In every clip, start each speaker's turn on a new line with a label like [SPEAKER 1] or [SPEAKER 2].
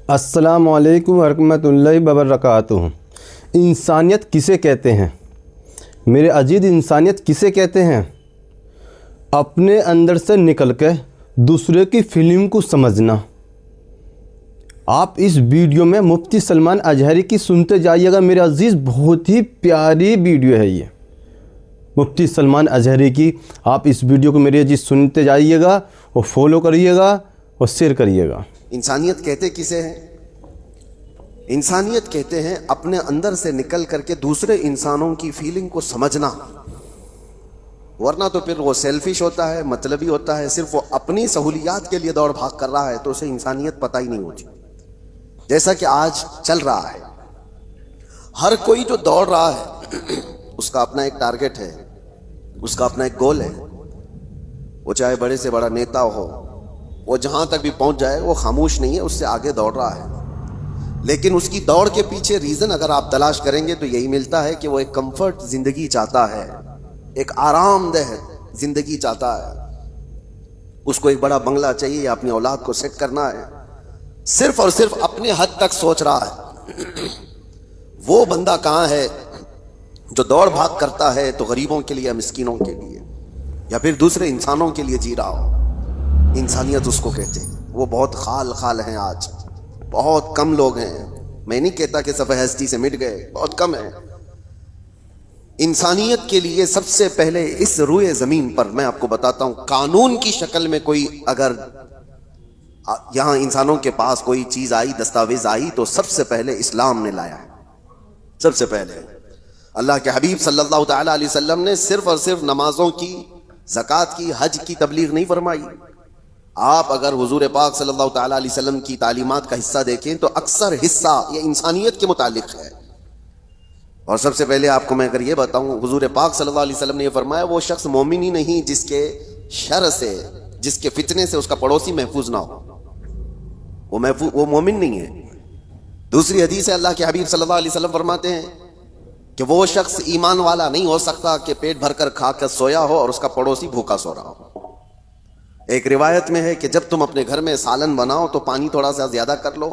[SPEAKER 1] السلام علیکم ورحمۃ اللہ وبرکاتہ۔ انسانیت کسے کہتے ہیں؟ میرے عزیز، انسانیت کسے کہتے ہیں؟ اپنے اندر سے نکل کے دوسرے کی فیلنگ کو سمجھنا۔ آپ اس ویڈیو میں مفتی سلمان اظہری کی سنتے جائیے گا میرے عزیز، بہت ہی پیاری ویڈیو ہے یہ مفتی سلمان اظہری کی۔ آپ اس ویڈیو کو میرے عزیز سنتے جائیے گا اور فالو کریے گا اور شیئر کریے گا۔
[SPEAKER 2] انسانیت کہتے کسے ہیں؟ انسانیت کہتے ہیں اپنے اندر سے نکل کر کے دوسرے انسانوں کی فیلنگ کو سمجھنا، ورنہ تو پھر وہ سیلفش ہوتا ہے، مطلبی ہوتا ہے، صرف وہ اپنی سہولیات کے لیے دوڑ بھاگ کر رہا ہے، تو اسے انسانیت پتہ ہی نہیں ہوتی۔ جیسا کہ آج چل رہا ہے، ہر کوئی جو دوڑ رہا ہے اس کا اپنا ایک ٹارگٹ ہے، اس کا اپنا ایک گول ہے۔ وہ چاہے بڑے سے بڑا نیتا ہو، وہ جہاں تک بھی پہنچ جائے وہ خاموش نہیں ہے، اس سے آگے دوڑ رہا ہے۔ لیکن اس کی دوڑ کے پیچھے ریزن اگر آپ تلاش کریں گے تو یہی ملتا ہے کہ وہ ایک کمفرٹ زندگی چاہتا ہے، ایک آرام دہ زندگی چاہتا ہے۔ اس کو ایک بڑا بنگلہ چاہیے یا اپنی اولاد کو سیٹ کرنا ہے، صرف اور صرف اپنے حد تک سوچ رہا ہے۔ وہ بندہ کہاں ہے جو دوڑ بھاگ کرتا ہے تو غریبوں کے لیے، مسکینوں کے لیے، یا پھر دوسرے انسانوں کے لیے جی رہا ہو؟ انسانیت اس کو کہتے ہیں۔ وہ بہت خال ہیں، آج بہت کم لوگ ہیں۔ میں نہیں کہتا کہ سفید ہستی سے مٹ گئے، بہت کم ہیں۔ انسانیت کے لیے سب سے پہلے اس روئے زمین پر میں آپ کو بتاتا ہوں، قانون کی شکل میں کوئی اگر یہاں انسانوں کے پاس کوئی چیز آئی، دستاویز آئی، تو سب سے پہلے اسلام نے لایا ہے۔ سب سے پہلے اللہ کے حبیب صلی اللہ تعالی علیہ وسلم نے صرف اور صرف نمازوں کی، زکوٰۃ کی، حج کی تبلیغ نہیں فرمائی۔ آپ اگر حضور پاک صلی اللہ تعالی علیہ وسلم کی تعلیمات کا حصہ دیکھیں تو اکثر حصہ یہ انسانیت کے متعلق ہے۔ اور سب سے پہلے آپ کو میں اگر یہ بتاؤں، حضور پاک صلی اللہ علیہ وسلم نے یہ فرمایا، وہ شخص مومن ہی نہیں جس کے شر سے، جس کے فتنے سے اس کا پڑوسی محفوظ نہ ہو، وہ مومن نہیں ہے۔ دوسری حدیث ہے، اللہ کے حبیب صلی اللہ علیہ وسلم فرماتے ہیں کہ وہ شخص ایمان والا نہیں ہو سکتا کہ پیٹ بھر کر کھا کر سویا ہو اور اس کا پڑوسی بھوکا سو رہا ہو۔ ایک روایت میں ہے کہ جب تم اپنے گھر میں سالن بناؤ تو پانی تھوڑا سا زیادہ کر لو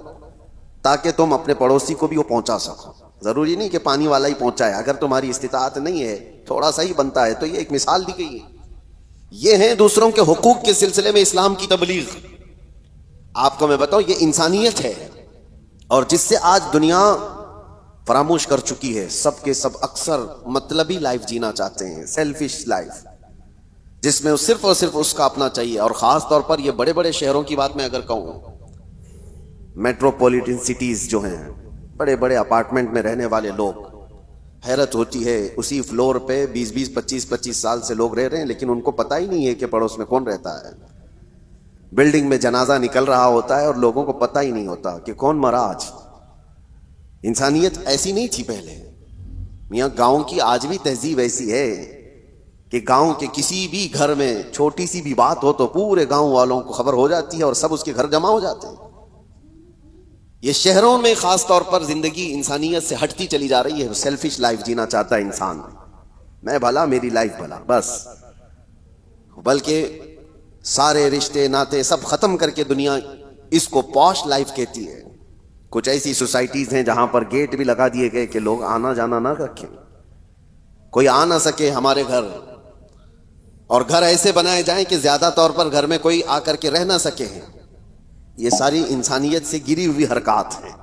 [SPEAKER 2] تاکہ تم اپنے پڑوسی کو بھی وہ پہنچا سکو۔ ضروری نہیں کہ پانی والا ہی پہنچائے، اگر تمہاری استطاعت نہیں ہے، تھوڑا سا ہی بنتا ہے، تو یہ ایک مثال دی گئی ہے۔ یہ ہے دوسروں کے حقوق کے سلسلے میں اسلام کی تبلیغ۔ آپ کو میں بتاؤں، یہ انسانیت ہے، اور جس سے آج دنیا فراموش کر چکی ہے۔ سب کے سب اکثر مطلبی لائف جینا چاہتے ہیں، سیلفش لائف، جس میں صرف اور صرف اس کا اپنا چاہیے۔ اور خاص طور پر یہ بڑے بڑے شہروں کی بات میں اگر کہوں، میٹروپولیٹن سٹیز جو ہیں، بڑے بڑے اپارٹمنٹ میں رہنے والے لوگ، حیرت ہوتی ہے، اسی فلور پہ 20 25 سال سے لوگ رہ رہے ہیں، لیکن ان کو پتہ ہی نہیں ہے کہ پڑوس میں کون رہتا ہے۔ بلڈنگ میں جنازہ نکل رہا ہوتا ہے اور لوگوں کو پتہ ہی نہیں ہوتا کہ کون مرا آج۔ انسانیت ایسی نہیں تھی پہلے میاں۔ گاؤں کی آج بھی تہذیب ایسی ہے کہ گاؤں کے کسی بھی گھر میں چھوٹی سی بھی بات ہو تو پورے گاؤں والوں کو خبر ہو جاتی ہے اور سب اس کے گھر جمع ہو جاتے ہیں۔ یہ شہروں میں خاص طور پر زندگی انسانیت سے ہٹتی چلی جا رہی ہے۔ سیلفش لائف جینا چاہتا ہے انسان، میں بھلا، میری لائف بھلا، بس۔ بلکہ سارے رشتے ناتے سب ختم کر کے دنیا اس کو پوش لائف کہتی ہے۔ کچھ ایسی سوسائٹیز ہیں جہاں پر گیٹ بھی لگا دیے گئے کہ لوگ آنا جانا نہ رکھیں، کوئی آ نہ سکے ہمارے گھر، اور گھر ایسے بنائے جائیں کہ زیادہ طور پر گھر میں کوئی آ کر کے رہ نہ سکے۔ یہ ساری انسانیت سے گری ہوئی حرکات ہیں۔